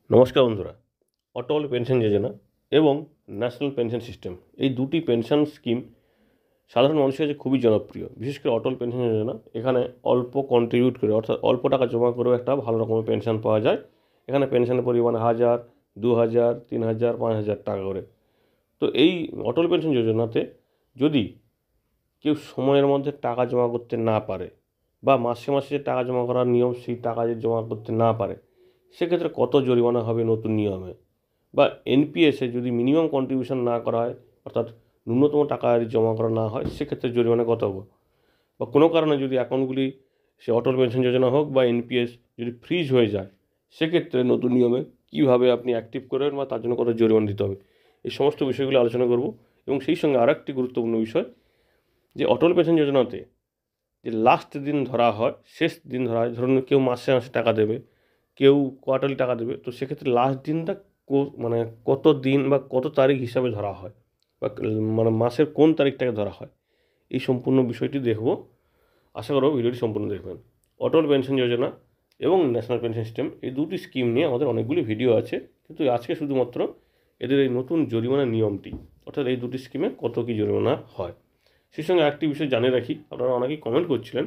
নমস্কার বন্ধুরা। অটল পেনশন যোজনা এবং ন্যাশনাল পেনশন সিস্টেম এই দুটি পেনশন স্কিম সাধারণ মানুষের কাছে খুবই জনপ্রিয়। বিশেষ করে অটল পেনশন যোজনা, এখানে অল্প কন্ট্রিবিউট করে অর্থাৎ অল্প টাকা জমা করেও একটা ভালো রকমের পেনশন পাওয়া যায়। এখানে পেনশনের পরিমাণ 1000, 2000, 3000, 5000 টাকা করে। তো এই অটল পেনশন যোজনাতে যদি কেউ সময়ের মধ্যে টাকা জমা করতে না পারে বা মাসে মাসে যে টাকা জমা করার নিয়ম সেই টাকা যে জমা করতে না পারে, সেক্ষেত্রে কত জরিমানা হবে নতুন নিয়মে, বা এনপিএসে যদি মিনিমাম কন্ট্রিবিউশন না করা হয় অর্থাৎ ন্যূনতম টাকা জমা করা না হয়, সেক্ষেত্রে জরিমানা কত হবে, বা কোনো কারণে যদি অ্যাকাউন্টগুলি সে অটল পেনশন যোজনা হোক বা এনপিএস যদি ফ্রিজ হয়ে যায়, সেক্ষেত্রে নতুন নিয়মে কীভাবে আপনি অ্যাক্টিভ করবেন বা তার জন্য কত জরিমানা দিতে হবে, এই সমস্ত বিষয়গুলো আলোচনা করব। এবং সেই সঙ্গে আরও একটি গুরুত্বপূর্ণ বিষয়, যে অটল পেনশন যোজনাতে যে লাস্ট দিন ধরা হয়, শেষ দিন ধরা হয়, ধরুন কেউ মাসে মাসে টাকা দেবে, কেউ কোয়ার্টারলি টাকা দেবে, তো সেক্ষেত্রে লাস্ট দিনটা মানে কত দিন বা কত তারিখ হিসাবে ধরা হয়, বা মানে মাসের কোন তারিখটাকে ধরা হয়, এই সম্পূর্ণ বিষয়টি দেখব। আশা করব ভিডিওটি সম্পূর্ণ দেখবেন। অটল পেনশন যোজনা এবং ন্যাশনাল পেনশন সিস্টেম এই দুটি স্কিম নিয়ে আমাদের অনেকগুলি ভিডিও আছে, কিন্তু আজকে শুধুমাত্র এদের এই নতুন জরিমানার নিয়মটি, অর্থাৎ এই দুটি স্কিমে কত কী জরিমানা হয়। সেই সঙ্গে একটি বিষয় জানিয়ে রাখি, আপনারা অনেকেই কমেন্ট করছিলেন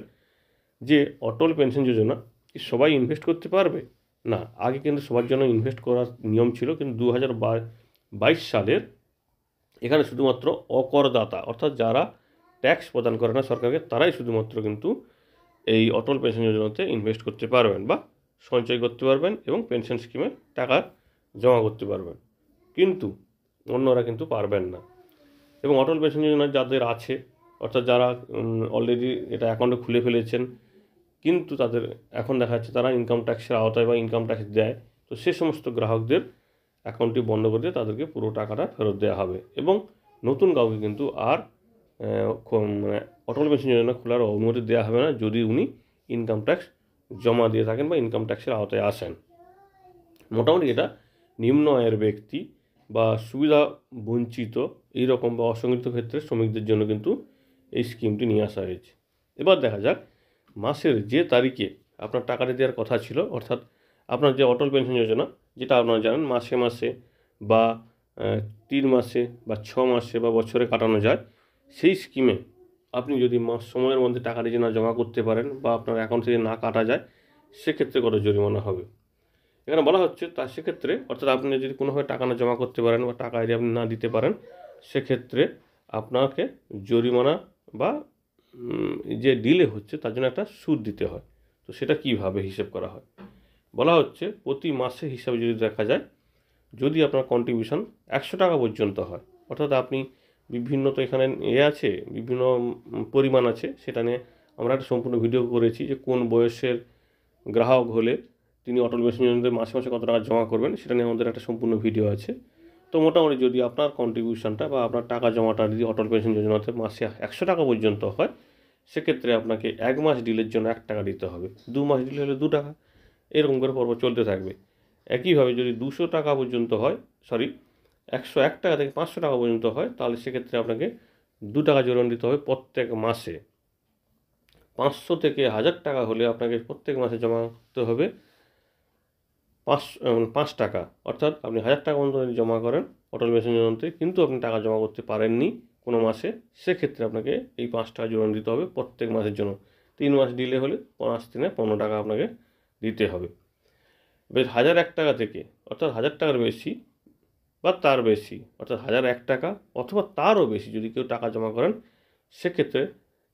যে অটল পেনশন যোজনা কি সবাই ইনভেস্ট করতে পারবে? না, আগে কিন্তু সবার জন্য ইনভেস্ট করার নিয়ম ছিল, কিন্তু 2022 সালের এখানে শুধুমাত্র অকরদাতা অর্থাৎ যারা ট্যাক্স প্রদান করে না সরকারকে, তারাই শুধুমাত্র কিন্তু এই অটল পেনশন যোজনাতে ইনভেস্ট করতে পারবেন বা সঞ্চয় করতে পারবেন এবং পেনশন স্কিমে টাকা জমা করতে পারবেন, কিন্তু অন্যরা কিন্তু পারবেন না। এবং অটল পেনশন যোজনা যাদের আছে, অর্থাৎ যারা অলরেডি এটা অ্যাকাউন্টে খুলে ফেলেছেন, কিন্তু তাদের এখন দেখা যাচ্ছে তারা ইনকাম ট্যাক্সের আওতায় বা ইনকাম ট্যাক্স দেয়, তো সে সমস্ত গ্রাহকদের অ্যাকাউন্টটি বন্ধ করে দিয়ে তাদেরকে পুরো টাকাটা ফেরত দেওয়া হবে। এবং নতুন কাউকে কিন্তু আর মানে অটল পেনশন যোজনা খোলার অনুমতি দেওয়া হবে না যদি উনি ইনকাম ট্যাক্স জমা দিয়ে থাকেন বা ইনকাম ট্যাক্সের আওতায় আসেন। মোটামুটি এটা নিম্ন আয়ের ব্যক্তি বা সুবিধা বঞ্চিত এইরকম বা অসংগঠিত ক্ষেত্রে শ্রমিকদের জন্য কিন্তু এই স্কিমটি নিয়ে আসা হয়েছে। এবার দেখা যাক মাসের যে তারিখে আপনার টাকাটা দেওয়ার কথা ছিল, অর্থাৎ আপনার যে অটল পেনশন যোজনা, যেটা আপনারা জানেন মাসে মাসে বা 3 মাসে বা 6 মাসে বা বছরে কাটানো যায়, সেই স্কিমে আপনি যদি মাস সময়ের মধ্যে টাকাটি না জমা করতে পারেন বা আপনার অ্যাকাউন্ট থেকে না কাটা যায়, সেক্ষেত্রে কত জরিমানা হবে এখানে বলা হচ্ছে। তার সেক্ষেত্রে অর্থাৎ আপনি যদি কোনোভাবে টাকা না জমা করতে পারেন বা টাকা যদি আপনি না দিতে পারেন, সেক্ষেত্রে আপনাকে জরিমানা বা যে ডিলে হচ্ছে তার জন্য একটা সুদ দিতে হয়। তো সেটা কীভাবে হিসেব করা হয় বলা হচ্ছে, প্রতি মাসে হিসাবে যদি দেখা যায়, যদি আপনার কন্ট্রিবিউশন 100 টাকা পর্যন্ত হয়, অর্থাৎ আপনি বিভিন্ন তো এখানে আছে বিভিন্ন পরিমাণ আছে, সেটা নিয়ে আমরা একটা সম্পূর্ণ ভিডিও করেছি যে কোন বয়সের গ্রাহক হলে তিনি অটল পেনশন যোজনাতে মাসে মাসে কত টাকা জমা করবেন, সেটা নিয়ে আমাদের একটা সম্পূর্ণ ভিডিও আছে। তো মোটামুটি যদি আপনার কন্ট্রিবিউশনটা বা আপনার টাকা জমাটা যদি অটল পেনশন যোজনাতে মাসে 100 টাকা পর্যন্ত হয়, সেক্ষেত্রে আপনাকে 1 মাস ডিলের জন্য 1 টাকা দিতে হবে, 2 মাস ডিলে হলে 2 টাকা, এরকম করে পর্ব চলতে থাকবে। একইভাবে যদি 200 টাকা পর্যন্ত হয়, 101 টাকা থেকে 500 টাকা পর্যন্ত হয়, তাহলে সেক্ষেত্রে আপনাকে 2 টাকা জরিমানা দিতে হবে প্রত্যেক মাসে। 500 থেকে 1000 টাকা হলে আপনাকে প্রত্যেক মাসে জমা করতে হবে 5 টাকা, অর্থাৎ আপনি 1000 টাকা পর্যন্ত যদি জমা করেন অটল পেনশন যোজনাতে, কিন্তু আপনি টাকা জমা করতে পারেননি কোনো মাসে, সেক্ষেত্রে আপনাকে এই 5 টাকা জরিমানা দিতে হবে প্রত্যেক মাসের জন্য। 3 মাস ডিলে হলে 5 দিনে 15 টাকা আপনাকে দিতে হবে। বেশ 1001 টাকা থেকে, অর্থাৎ 1000 টাকার বেশি বা তার বেশি, অর্থাৎ 1001 টাকা অথবা তারও বেশি যদি কেউ টাকা জমা করেন, সেক্ষেত্রে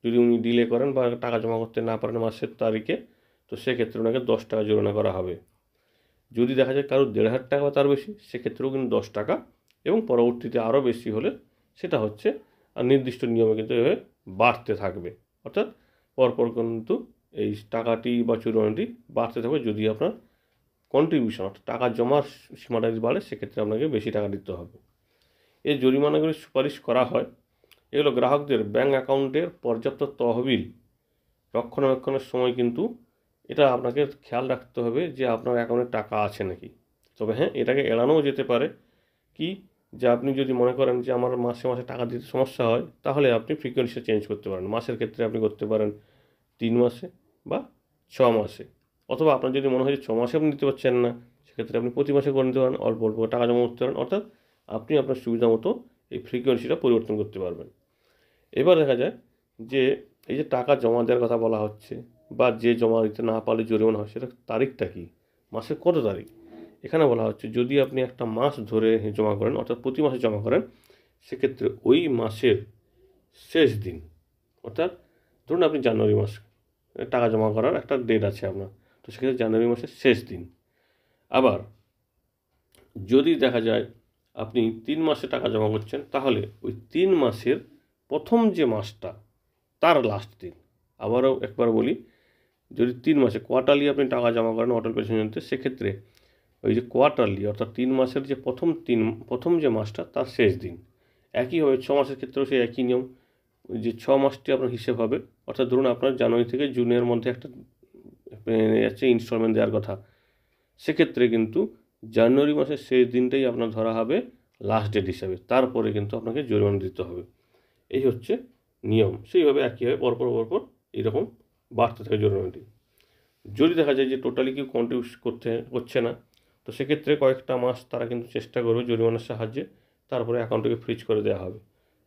যদি উনি ডিলে করেন বা টাকা জমা করতে না পারেন মাসের তারিখে, তো সেক্ষেত্রে ওনাকে 10 টাকা জরিমানা করা হবে। যদি দেখা যায় কারোর 1500 টাকা বা তার বেশি, সেক্ষেত্রেও কিন্তু 10 টাকা, এবং পরবর্তীতে আরও বেশি হলে সেটা হচ্ছে আর নির্দিষ্ট নিয়মে কিন্তু এভাবে বাড়তে থাকবে, অর্থাৎ পরপর কিন্তু এই টাকাটি বা জরিমানাটি বাড়তে থাকবে যদি আপনার কন্ট্রিবিউশন অর্থাৎ টাকা জমার সীমাটা যদি বাড়ে, সেক্ষেত্রে আপনাকে বেশি টাকা দিতে হবে। এই জরিমানাগুলি সুপারিশ করা হয়, এগুলো গ্রাহকদের ব্যাঙ্ক অ্যাকাউন্টের পর্যাপ্ত তহবিল রক্ষণাবেক্ষণের সময় কিন্তু এটা আপনাকে খেয়াল রাখতে হবে যে আপনার অ্যাকাউন্টে টাকা আছে নাকি। তবে হ্যাঁ, এটাকে এড়ানোও যেতে পারে, কি যে আপনি যদি মনে করেন যে আমার মাসে মাসে টাকা দিতে সমস্যা হয়, তাহলে আপনি ফ্রিকোয়েন্সি চেঞ্জ করতে পারেন। মাসের ক্ষেত্রে আপনি করতে পারেন 3 মাসে বা 6 মাসে, অথবা আপনার যদি মনে হয় যে 6 মাসে আপনি দিতে পারছেন না, সেক্ষেত্রে আপনি প্রতি মাসে করে নিতে পারেন, অল্প অল্প টাকা জমা করতে পারেন, অর্থাৎ আপনি আপনার সুবিধা মতো এই ফ্রিকোয়েন্সিটা পরিবর্তন করতে পারবেন। এবার দেখা যায় যে এই যে টাকা জমা দেওয়ার কথা বলা হচ্ছে বা যে জমা দিতে না পারলে জরিমানা হয়, সেটা তারিখটা কি, মাসের কত তারিখ। এখানে বলা হচ্ছে যদি আপনি একটা মাস ধরে জমা করেন, অর্থাৎ প্রতি মাসে জমা করেন, সেক্ষেত্রে ওই মাসের শেষ দিন, অর্থাৎ ধরুন আপনি জানুয়ারি মাস টাকা জমা করার একটা ডেট আছে আপনার, তো সেক্ষেত্রে জানুয়ারি মাসের শেষ দিন। আবার যদি দেখা যায় আপনি 3 মাসে টাকা জমা করছেন, তাহলে ওই 3 মাসের প্রথম যে মাসটা তার লাস্ট দিন। আবারও একবার বলি, যদি 3 মাসে কোয়ার্টারলি আপনি টাকা জমা করেন অটল পেনশন যোজনাতে, সেক্ষেত্রে ওই যে কোয়ার্টারলি অর্থাৎ 3 মাসের যে প্রথম যে মাসটা তার শেষ দিন। একইভাবে 6 মাসের ক্ষেত্রেও সেই একই নিয়ম, যে 6 মাসটি আপনার হিসেব হবে, অর্থাৎ ধরুন আপনার জানুয়ারি থেকে জুনের মধ্যে একটা আছে ইনস্টলমেন্ট দেওয়ার কথা, সেক্ষেত্রে কিন্তু জানুয়ারি মাসের শেষ দিনটাই আপনার ধরা হবে লাস্ট ডেট হিসাবে, তারপরে কিন্তু আপনাকে জরিমানা দিতে হবে। এই হচ্ছে নিয়ম। সেইভাবে একইভাবে পরপর এইরকম বাড়তে থাকে জরিমানাটি। যদি দেখা যায় যে টোটালি কেউ কন্ট্রিবিউট করছে না, তো সেক্ষেত্রে কয়েকটা মাস তারা কিন্তু চেষ্টা করবে জরিমানার সাহায্যে, তারপরে অ্যাকাউন্টটিকে ফ্রিজ করে দেওয়া হবে।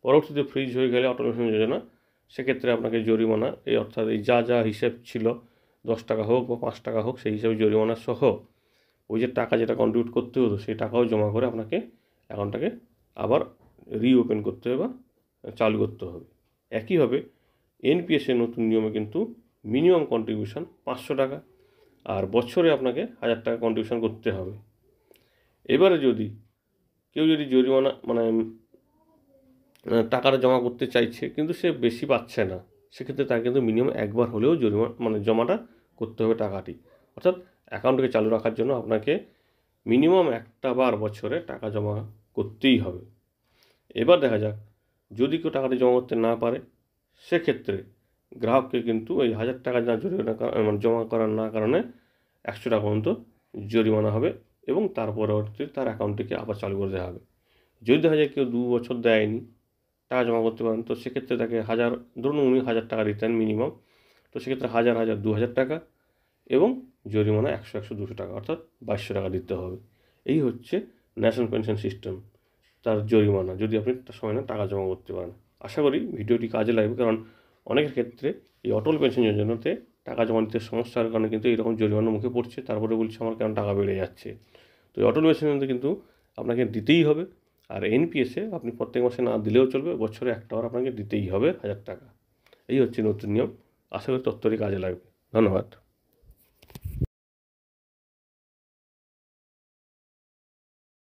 পরবর্তীতে ফ্রিজ হয়ে গেলে অটল পেনশন যোজনা, সেক্ষেত্রে আপনাকে জরিমানা এই অর্থাৎ এই যা হিসেব ছিল 10 টাকা হোক বা 5 টাকা হোক, সেই হিসাবে জরিমানা সহ ওই যে টাকা যেটা কন্ট্রিবিউট করতে হতো সেই টাকাও জমা করে আপনাকে অ্যাকাউন্টটাকে আবার রিওপেন করতে হবে বা চালু করতে হবে। একইভাবে এনপিএসের নতুন নিয়মে কিন্তু মিনিমাম কন্ট্রিবিউশন 500 টাকা, আর বছরে আপনাকে 1000 টাকা কন্ট্রিবিউশন করতে হবে। এবারে যদি কেউ যদি জরিমানা টাকাটা জমা করতে চাইছে কিন্তু সে বেশি পাচ্ছে না, সেক্ষেত্রে তাকে কিন্তু মিনিমাম একবার হলেও জরিমানা জমাটা করতে হবে টাকাটি। অর্থাৎ অ্যাকাউন্টকে চালু রাখার জন্য আপনাকে মিনিমাম একটা বার বছরে টাকা জমা করতেই হবে। এবার দেখা যাক যদি কেউ টাকাটি জমা করতে না পারে, সেক্ষেত্রে গ্রাহককে কিন্তু ওই 1000 টাকা না জমা করার না কারণে 100 টাকা পর্যন্ত জরিমানা হবে এবং তার পরবর্তীতে তার অ্যাকাউন্টটিকে আবার চালু করে দেওয়া হবে। যদি দেখা যায় কেউ 2 বছর দেয়নি, টাকা জমা করতে পারেন, তো সেক্ষেত্রে তাকে ধরুন উনি 1000 টাকা দিতেন মিনিমাম, তো সেক্ষেত্রে 2000 টাকা এবং জরিমানা 100 টাকা, অর্থাৎ 2200 টাকা দিতে হবে। এই হচ্ছে ন্যাশনাল পেনশন সিস্টেম, তার জরিমানা যদি আপনি সময় না টাকা জমা করতে পারেন। আশা করি ভিডিওটি কাজে লাগবে, কারণ অনেকের ক্ষেত্রে এই অটল পেনশন যোজনাতে টাকা জমা দিতে সমস্যার কারণে কিন্তু এইরকম জরিমানার মুখে পড়ছে, তারপরে বলছে আমার কেন টাকা বেড়ে যাচ্ছে। তো এই অটল পেনশন যোজনাতে কিন্তু আপনাকে দিতেই হবে, আর এনপিএসে আপনি প্রত্যেক মাসে না দিলেও চলবে, বছরে একটা বার আপনাকে দিতেই হবে 1000 টাকা। এই হচ্ছে নতুন নিয়ম। আশা করি তথ্যটি কাজে লাগবে। ধন্যবাদ।